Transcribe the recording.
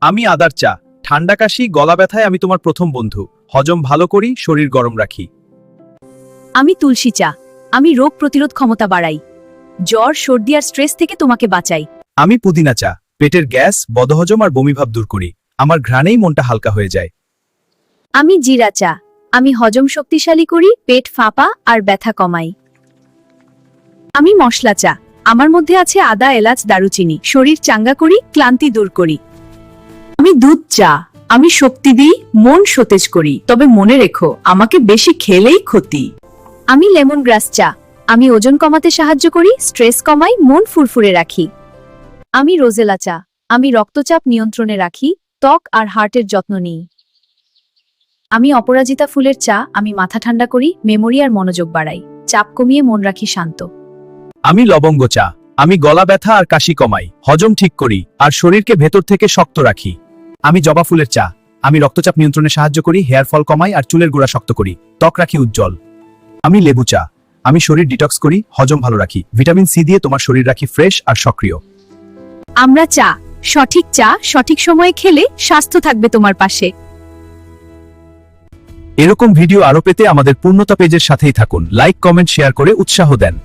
আমি আদার চা। ঠান্ডা কাশি গলা ব্যথায় আমি তোমার প্রথম বন্ধু। হজম ভালো করি, শরীর গরম রাখি। আমি তুলসী চা। আমি রোগ প্রতিরোধ ক্ষমতা বাড়াই। জ্বর সর্দি আর স্ট্রেস থেকে তোমাকে বাঁচাই। আমি পুদিনা চা। পেটের গ্যাস, বদহজম আর বমিভাব দূর করি। আমার ঘ্রাণেই মনটা হালকা হয়ে যায়। আমি জিরা চা। আমি হজম শক্তিশালী করি, পেট ফাঁপা আর ব্যথা কমাই। আমি মশলা চা। আমার মধ্যে আছে আদা, এলাচ, দারুচিনি। শরীর চাঙ্গা করি, ক্লান্তি দূর করি। আমি দুধ চা। আমি শক্তি দিই, মন সতেজ করি। তবে মনে রেখো, আমাকে বেশি খেলেই ক্ষতি। আমি লেমন গ্রাস চা। আমি ওজন কমাতে সাহায্য করি, স্ট্রেস কমাই, মন ফুরফুরে রাখি। আমি রোজেলা চা। আমি রক্তচাপ নিয়ন্ত্রণে রাখি, ত্বক আর হার্টের যত্ন নিই। আমি অপরাজিতা ফুলের চা। আমি মাথা ঠান্ডা করি, মেমোরি আর মনোযোগ বাড়াই। চাপ কমিয়ে মন রাখি শান্ত। আমি লবঙ্গ চা। আমি গলা ব্যথা আর কাশি কমাই, হজম ঠিক করি আর শরীরকে ভেতর থেকে শক্ত রাখি। আমি জবা ফুলের চা। আমি রক্তচাপ নিয়ন্ত্রণে সাহায্য করি, হেয়ার ফল কমাই আর চুলের গোড়া শক্ত করি, ত্বক রাখি উজ্জ্বল। আমি লেবু চা। আমি শরীর ডিটক্স করি, হজম ভালো রাখি, ভিটামিন সি দিয়ে তোমার শরীর রাখি ফ্রেশ আর সক্রিয়। আমরা চা। সঠিক চা সঠিক সময়ে খেলে স্বাস্থ্য থাকবে তোমার পাশে। এরকম ভিডিও আরো পেতে আমাদের পূর্ণতা পেজের সাথেই থাকুন। লাইক, কমেন্ট, শেয়ার করে উৎসাহ দেন।